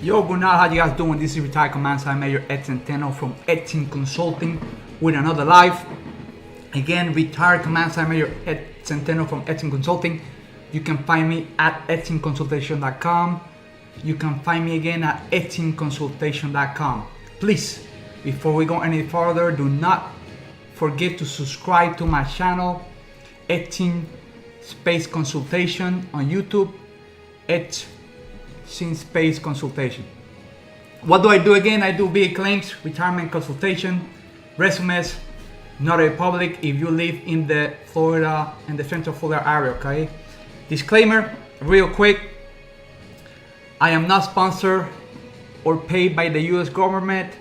Yo, good night. How you guys doing? This is retired Command Sergeant Major Ed Centeno from Ed Team Consulting with another live. Again, retired Command Sergeant Major Ed Centeno from Ed Team Consulting. You can find me at edteamconsultation.com. You can find me again at edteamconsultation.com. Please, before we go any further, do not forget to subscribe to my channel, Ed Team Space Consultation on YouTube, Ed Team Space Consultation. What do I do again? I do VA claims, retirement consultation, resumes, notary public if you live in the Florida and the Central Florida area, okay? Disclaimer, real quick, I am not sponsored or paid by the US government.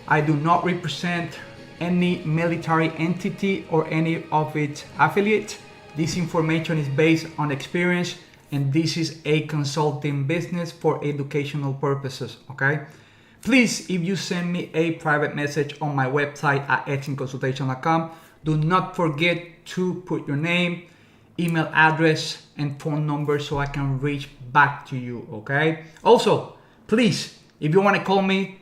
I do not represent any military entity or any of its affiliates. This information is based on experience, and this is a consulting business for educational purposes, okay? Please, if you send me a private message on my website at edteamconsultation.com, do not forget to put your name, email address, and phone number so I can reach back to you, okay? Also, please, if you want to call me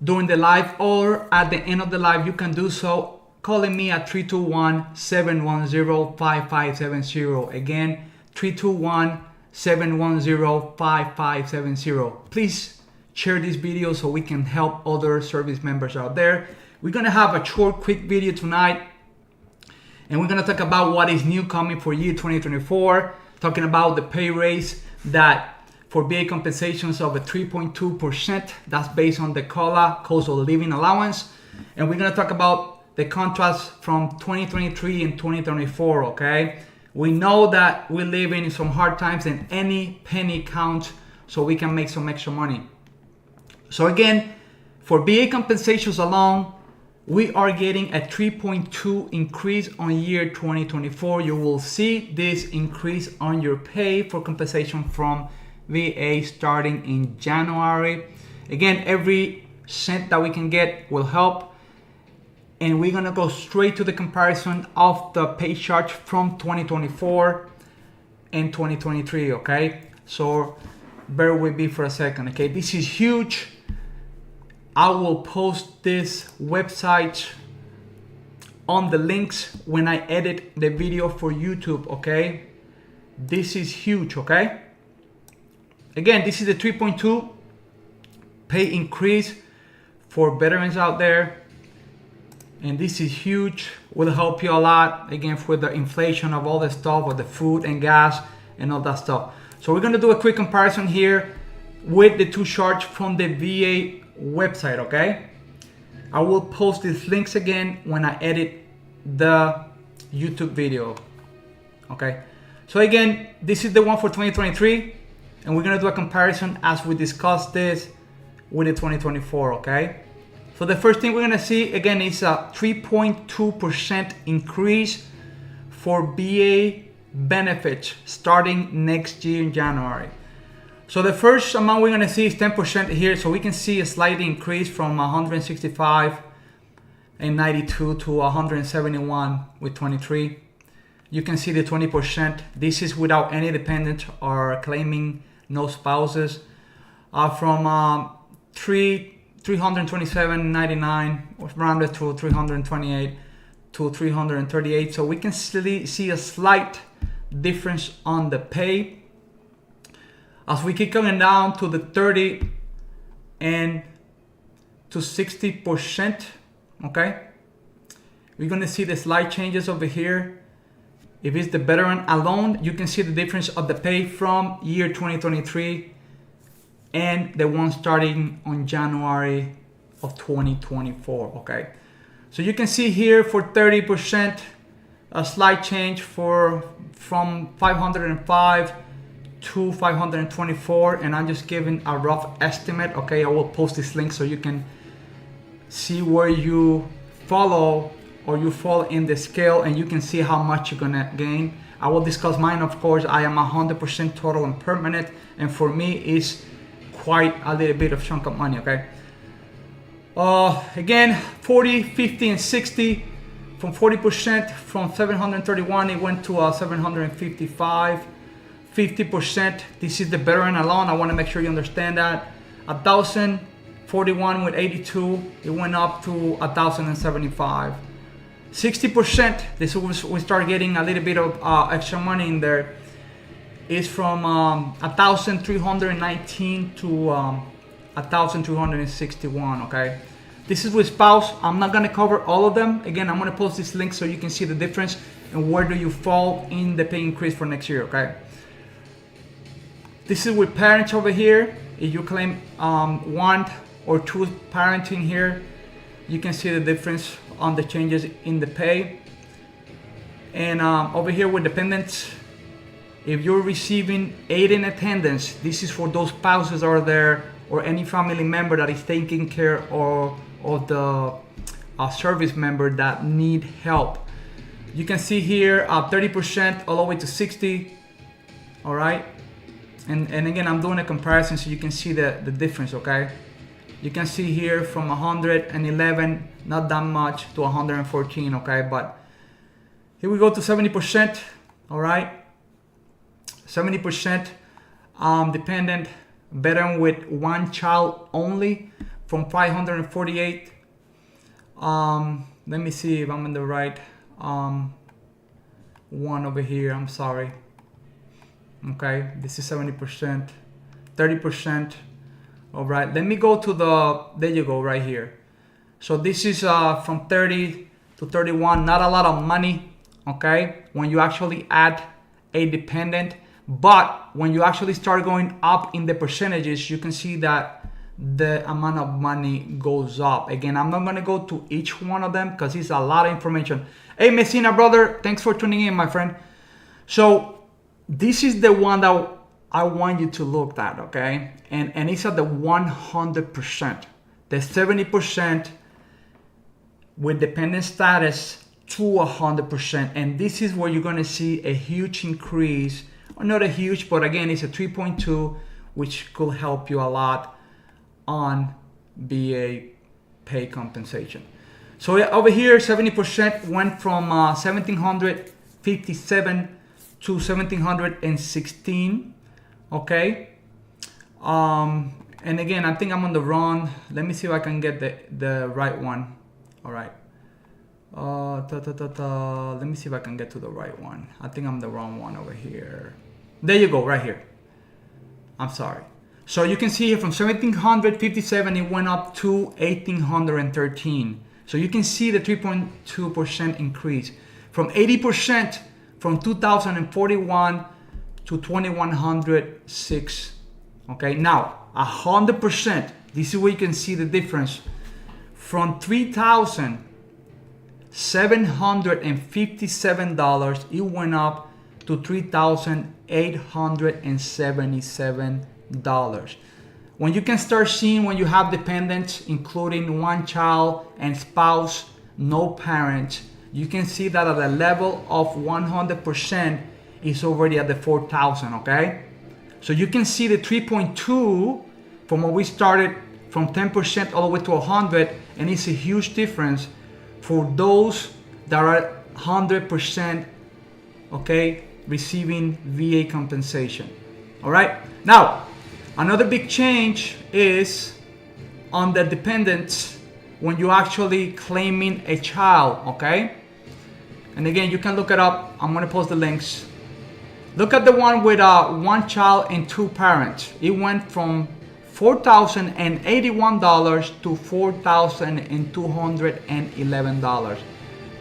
during the live or at the end of the live, you can do so calling me at 321-710-5570. Again, 321-710-5570. Please share this video so we can help other service members out there. We're gonna have a short, quick video tonight, and we're gonna talk about what is new coming for year 2024, talking about the pay raise that for VA compensations of a 3.2%. That's based on the COLA, cost of living allowance. And we're gonna talk about the contrast from 2023 and 2024, okay? We know that we live in some hard times and any penny counts so we can make some extra money. So again, for VA compensations alone, we are getting a 3.2 increase on year 2024. You will see this increase on your pay for compensation from VA starting in January. Again, every cent that we can get will help. And we're gonna go straight to the comparison of the pay chart from 2024 and 2023, okay? So bear with me for a second, okay? This is huge. I will post this website on the links when I edit the video for YouTube, okay? This is huge, okay? Again, this is the 3.2 pay increase for veterans out there. And this is huge, will help you a lot, again, with the inflation of all the stuff, of the food and gas and all that stuff. So we're gonna do a quick comparison here with the two charts from the VA website, okay? I will post these links again when I edit the YouTube video, okay? So again, this is the one for 2023, and we're gonna do a comparison as we discussed this with the 2024, okay? So the first thing we're gonna see again is a 3.2% increase for VA benefits starting next year in January. So the first amount we're gonna see is 10% here, so we can see a slight increase from 165 and 92 to 171 with 23. You can see the 20%. This is without any dependents or claiming no spouses. From 327.99 rounded to 328 to 338. So we can still see a slight difference on the pay. As we keep coming down to the 30 and to 60%, okay? We're gonna see the slight changes over here. If it's the veteran alone, you can see the difference of the pay from year 2023 and the one starting on January of 2024, okay? So you can see here for 30%, a slight change from 505 to 524, and I'm just giving a rough estimate, okay? I will post this link so you can see where you follow or you fall in the scale, and you can see how much you're gonna gain. I will discuss mine, of course. I am 100% total and permanent, and for me it's quite a little bit of chunk of money, okay? Again, 40, 50, and 60. From 40%, from 731, it went to 755. 50%, this is the veteran alone. I want to make sure you understand that. 1,041 with 82. It went up to 1,075. 60%, this is we start getting a little bit of extra money in there, is from 1,319 to 1,361, okay? This is with spouse. I'm not gonna cover all of them. Again, I'm gonna post this link so you can see the difference and where do you fall in the pay increase for next year, okay? This is with parents over here. If you claim 1 or 2 parenting here, you can see the difference on the changes in the pay. And over here with dependents, if you're receiving 8 in attendance, this is for those spouses that are there or any family member that is taking care of the service member that need help. You can see here 30% all the way to 60, all right? And again, I'm doing a comparison so you can see the difference, okay? You can see here from 111, not that much, to 114, okay? But here we go to 70%, all right? 70% dependent veteran with 1 child only from 548. Let me see if I'm in the right one over here. I'm sorry. Okay, this is 70%, 30%. All right, let me go to there you go, right here. So this is from 30 to 31, not a lot of money, okay, when you actually add a dependent. But when you actually start going up in the percentages, you can see that the amount of money goes up. Again, I'm not gonna go to each one of them because it's a lot of information. Hey, Messina brother, thanks for tuning in, my friend. So this is the one that I want you to look at, okay? And it's at the 100%, the 70% with dependent status to 100%. And this is where you're gonna see a huge increase. Not a huge, but again, it's a 3.2, which could help you a lot on VA pay compensation. So over here, 70% went from 1,757 to 1,716, okay? And again, I think I'm on the wrong, let me see if I can get the right one. All right. Let me see if I can get to the right one. I think I'm the wrong one over here. There you go, right here. I'm sorry. So you can see here from 1,757, it went up to 1,813. So you can see the 3.2% increase from 80% from 2,041 to 2,106. Okay, now 100%. This is where you can see the difference from $3,757. It went up to $3,877. When you can start seeing when you have dependents, including 1 child and spouse, no parents, you can see that at the level of 100% is already at the 4,000, okay? So you can see the 3.2 from what we started from 10% all the way to 100, and it's a huge difference for those that are 100%, okay, receiving VA compensation. All right. Now, another big change is on the dependents when you actually claiming a child, okay? And again, you can look it up. I'm gonna post the links. Look at the one with 1 child and 2 parents. It went from $4,081 to $4,211.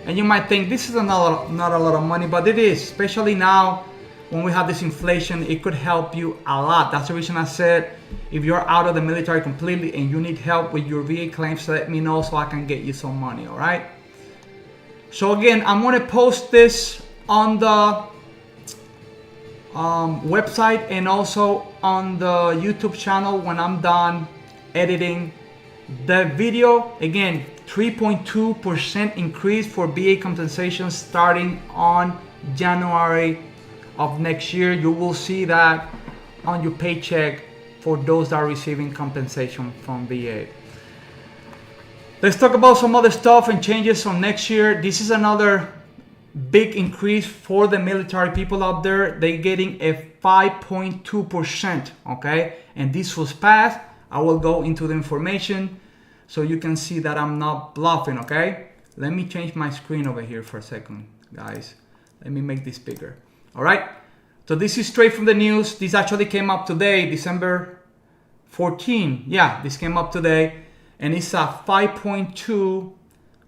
And you might think this is not a lot of money, but it is, especially now when we have this inflation. It could help you a lot. That's the reason I said, if you're out of the military completely and you need help with your VA claims, let me know so I can get you some money, all right? So again, I'm gonna post this on the website and also on the YouTube channel when I'm done editing the video. Again, 3.2% increase for VA compensation starting on January of next year. You will see that on your paycheck for those that are receiving compensation from VA. Let's talk about some other stuff and changes on next year. This is another big increase for the military people out there. They're getting a 5.2%, okay? And this was passed I will go into the information so you can see that I'm not bluffing, okay? Let me change my screen over here for a second, guys. Let me make this bigger. All right, so this is straight from the news. This actually came up today, December 14. Yeah, this came up today, and it's a 5.2,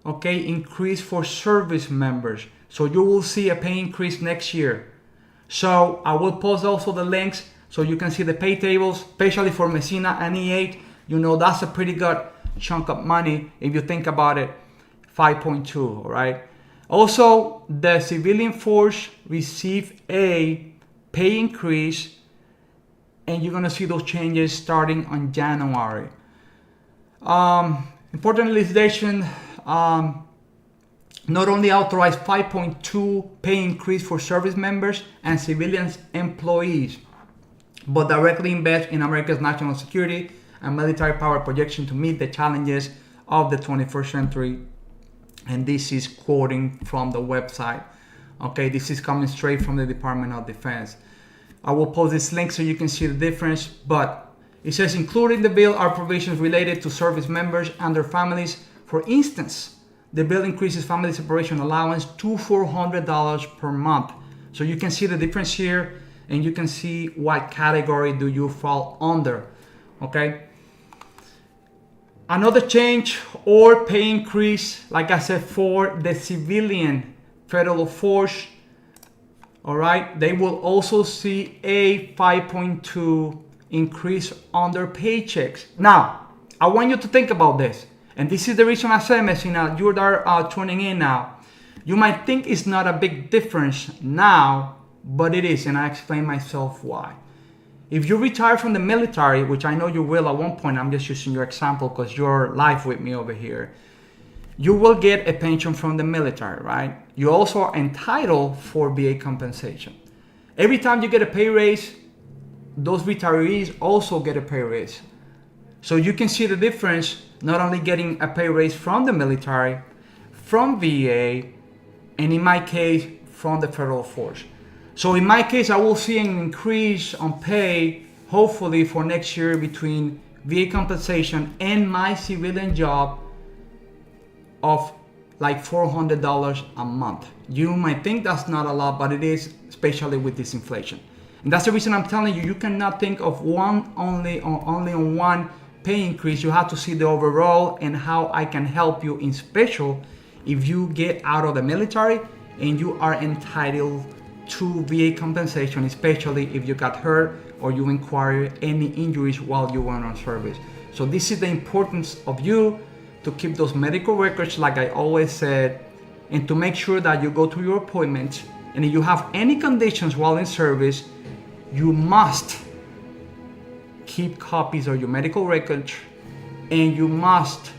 okay, increase for service members. So you will see a pay increase next year. So I will post also the links so you can see the pay tables, especially for Messina and E8. You know, that's a pretty good chunk of money if you think about it, 5.2, all right? Also, the civilian force received a pay increase, and you're gonna see those changes starting on January. Important legislation not only authorized 5.2 pay increase for service members and civilians employees, but directly invest in America's national security and military power projection to meet the challenges of the 21st century. And this is quoting from the website. Okay, this is coming straight from the Department of Defense. I will post this link so you can see the difference, but it says including the bill are provisions related to service members and their families. For instance, the bill increases family separation allowance to $400 per month. So you can see the difference here, and you can see what category do you fall under, okay? Another change or pay increase, like I said, for the civilian federal force, all right, they will also see a 5.2 increase on their paychecks. Now, I want you to think about this, and this is the reason I said, Messina, you are tuning in now. You might think it's not a big difference now, but it is, and I explain myself why. If you retire from the military, which I know you will at one point, I'm just using your example because you're live with me over here, you will get a pension from the military, right? You also are entitled for VA compensation. Every time you get a pay raise, those retirees also get a pay raise. So you can see the difference, not only getting a pay raise from the military, from VA, and in my case, from the federal force. So in my case, I will see an increase on pay, hopefully for next year, between VA compensation and my civilian job of like $400 a month. You might think that's not a lot, but it is, especially with this inflation. And that's the reason I'm telling you, you cannot think of only on one pay increase. You have to see the overall and how I can help you in special if you get out of the military and you are entitled to VA compensation, especially if you got hurt or you inquire any injuries while you were on service. So this is the importance of you to keep those medical records, like I always said, and to make sure that you go to your appointments. And if you have any conditions while in service, you must keep copies of your medical records, and you must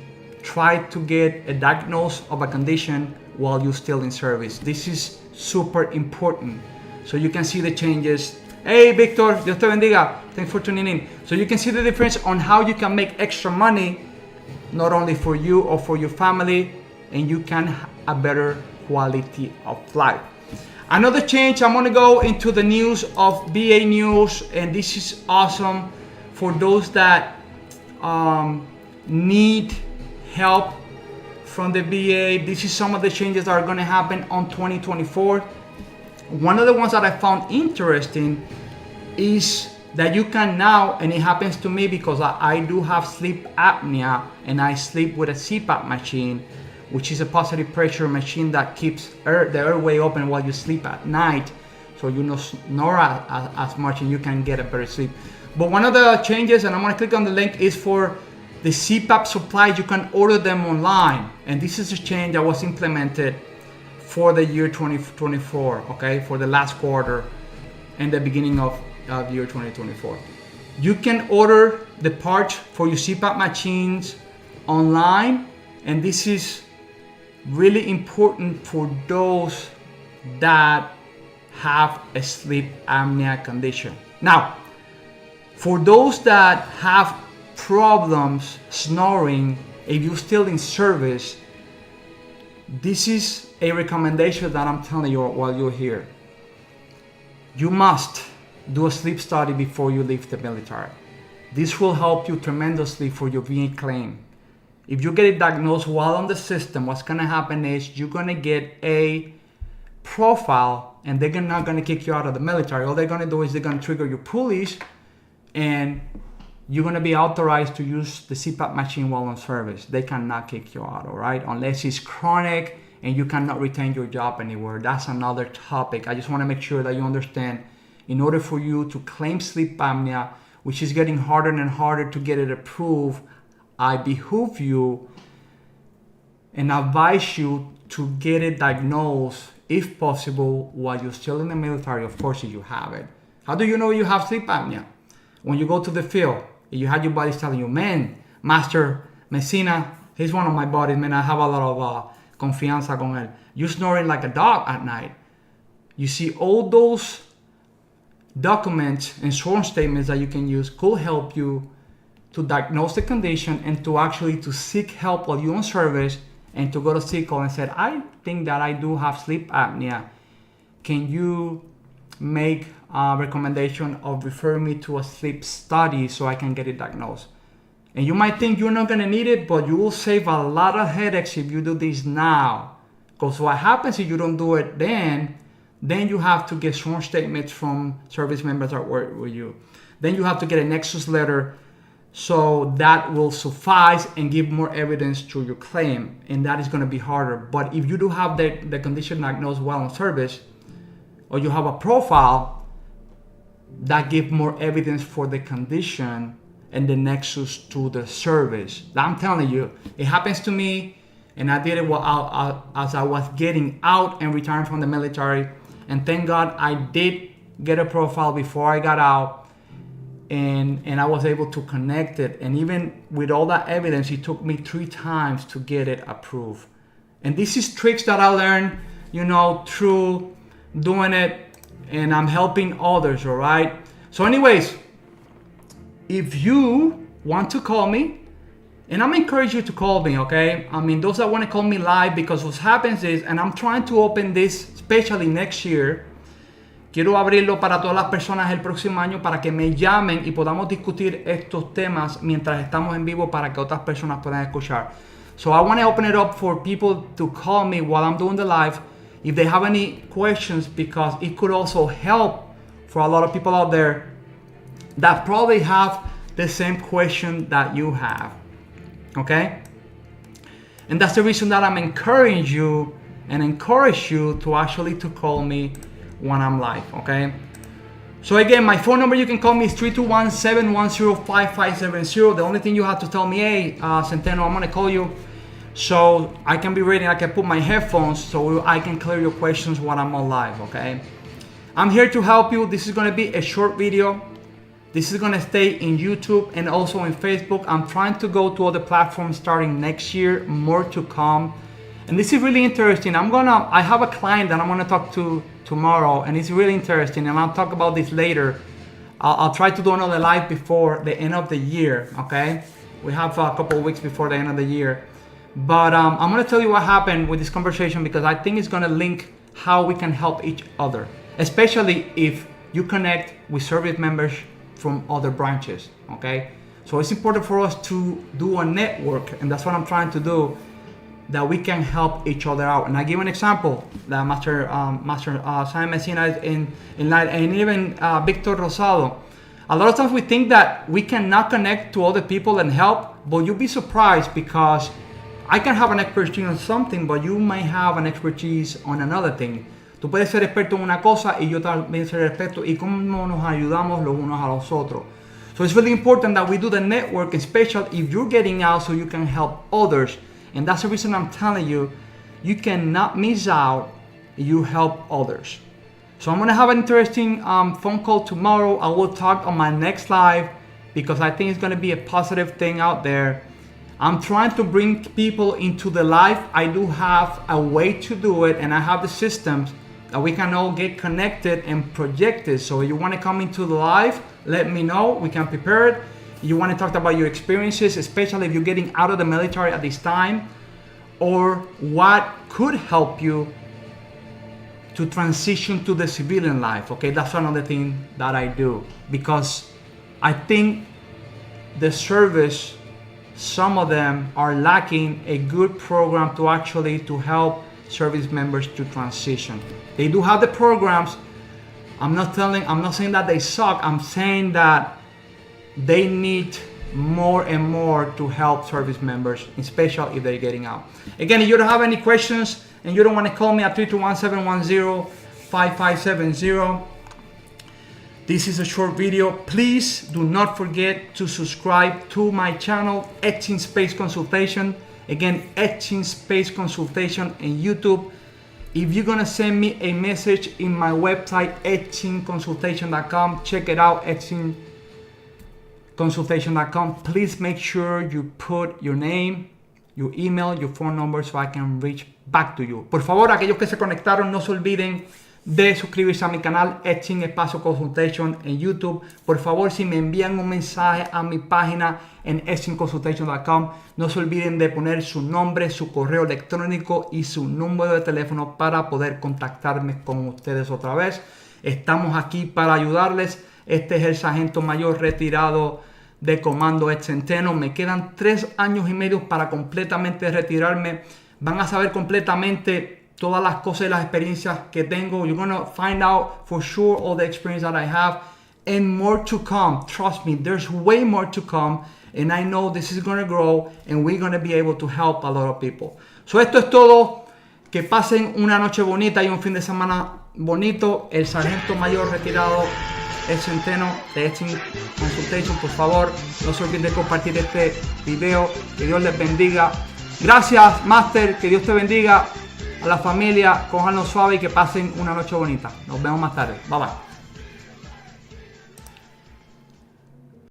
try to get a diagnosis of a condition while you're still in service. This is super important. So you can see the changes. Hey, Victor, Dios te bendiga. Thanks for tuning in. So you can see the difference on how you can make extra money, not only for you or for your family, and you can have a better quality of life. Another change, I'm gonna go into the news of VA news, and this is awesome for those that need help from the VA. This is some of the changes that are going to happen on 2024. One of the ones that I found interesting is that you can now, and it happens to me because I do have sleep apnea, and I sleep with a CPAP machine, which is a positive pressure machine that keeps the airway open while you sleep at night, so you don't snore as much and you can get a better sleep. But one of the changes, and I'm going to click on the link, is for the CPAP supplies. You can order them online, and this is a change that was implemented for the year 2024, okay, for the last quarter and the beginning of year 2024. You can order the parts for your CPAP machines online, and this is really important for those that have a sleep apnea condition. Now, for those that have problems snoring, if you're still in service, this is a recommendation that I'm telling you while you're here. You must do a sleep study before you leave the military. This will help you tremendously for your VA claim. If you get it diagnosed while on the system, what's gonna happen is you're gonna get a profile, and they're not gonna kick you out of the military. All they're gonna do is they're gonna trigger your pulleys, and you're gonna be authorized to use the CPAP machine while on service. They cannot kick you out, all right? Unless it's chronic and you cannot retain your job anywhere. That's another topic. I just wanna make sure that you understand, in order for you to claim sleep apnea, which is getting harder and harder to get it approved, I behoove you and advise you to get it diagnosed, if possible, while you're still in the military, of course, if you have it. How do you know you have sleep apnea? When you go to the field, you have your buddies telling you, man, Master Messina, he's one of my buddies, man, I have a lot of confianza con él. You're snoring like a dog at night. You see, all those documents and sworn statements that you can use could help you to diagnose the condition and to actually to seek help while you're on service, and to go to CICO and say, I think that I do have sleep apnea. Can you make a recommendation of referring me to a sleep study so I can get it diagnosed? And you might think you're not gonna need it, but you will save a lot of headaches if you do this now. Because what happens if you don't do it then you have to get sworn statements from service members that work with you. Then you have to get a nexus letter, so that will suffice and give more evidence to your claim, and that is going to be harder. But if you do have the condition diagnosed while on service, or you have a profile that gives more evidence for the condition and the nexus to the service. I'm telling you, it happens to me, and I did it as I was getting out and retiring from the military. And thank God I did get a profile before I got out. And I was able to connect it. And even with all that evidence, it took me 3 times to get it approved. And this is tricks that I learned, through doing it, and I'm helping others, all right? So anyways, if you want to call me, and I'm encouraging you to call me, okay? I mean, those that want to call me live, because what happens is, and I'm trying to open this, especially next year, quiero abrirlo para todas las personas el próximo año para que me llamen y podamos discutir estos temas mientras estamos en vivo para que otras personas puedan escuchar. So I want to open it up for people to call me while I'm doing the live if they have any questions, because it could also help for a lot of people out there that probably have the same question that you have. Okay? And that's the reason that I'm encouraging you and encourage you to actually to call me when I'm live, okay? So again, my phone number, you can call me, is 321-710-5570. The only thing you have to tell me, hey, Centeno, I'm gonna call you, so I can be ready. I can put my headphones so I can clear your questions when I'm on live, okay? I'm here to help you. This is gonna be a short video. This is gonna stay in YouTube and also in Facebook. I'm trying to go to other platforms starting next year, more to come. And this is really interesting. I have a client that I'm gonna talk to tomorrow, and it's really interesting, and I'll talk about this later. I'll try to do another live before the end of the year, okay? We have a couple of weeks before the end of the year. But I'm gonna tell you what happened with this conversation, because I think it's gonna link how we can help each other, especially if you connect with service members from other branches, okay? So it's important for us to do a network, and that's what I'm trying to do, that we can help each other out. And I give an example that Master Simon Messina is in line, and even Victor Rosado. A lot of times we think that we cannot connect to other people and help, but you'll be surprised, because I can have an expertise on something, but you might have an expertise on another thing. Tú puedes ser experto en una cosa y yo también ser experto, y cómo nos ayudamos los unos a los otros. So it's really important that we do the network, especially if you're getting out, so you can help others. And that's the reason I'm telling you, you cannot miss out if you help others. So I'm gonna have an interesting phone call tomorrow. I will talk on my next live, because I think it's gonna be a positive thing out there. I'm trying to bring people into the live. I do have a way to do it, and I have the systems that we can all get connected and projected. So if you wanna come into the live, let me know, we can prepare it. You want to talk about your experiences, especially if you're getting out of the military at this time, or what could help you to transition to the civilian life, okay? That's another thing that I do, because I think the service, some of them are lacking a good program to actually to help service members to transition. They do have the programs. I'm not saying that they suck. I'm saying that they need more and more to help service members, especially if they're getting out. Again, if you don't have any questions and you don't want to call me at 321-710-5570, this is a short video. Please do not forget to subscribe to my channel, Etching Space Consultation. Again, Etching Space Consultation in YouTube. If you're gonna send me a message in my website, etchingconsultation.com, check it out, etchingconsultation.com. Please make sure you put your name, your email, your phone number so I can reach back to you. Por favor, aquellos que se conectaron, no se olviden de suscribirse a mi canal Etching Espacio Consultation en YouTube. Por favor, si me envían un mensaje a mi página en etchingconsultation.com, no se olviden de poner su nombre, su correo electrónico y su número de teléfono para poder contactarme con ustedes otra vez. Estamos aquí para ayudarles. Este es el sargento mayor retirado de Comando Ex Centeno. Me quedan 3 años y medio para completamente retirarme. Van a saber completamente todas las cosas y las experiencias que tengo. You're gonna find out for sure all the experience that I have and more to come. Trust me, there's way more to come, and I know this is gonna grow and we're gonna be able to help a lot of people. So esto es todo. Que pasen una noche bonita y un fin de semana bonito. El sargento mayor retirado Ex Centeno de Etching Consultation. Por favor, no se olviden de compartir este video. Que Dios les bendiga. Gracias, Master. Que Dios te bendiga. A la familia, cójanlo suave y que pasen una noche bonita. Nos vemos más tarde. Bye bye.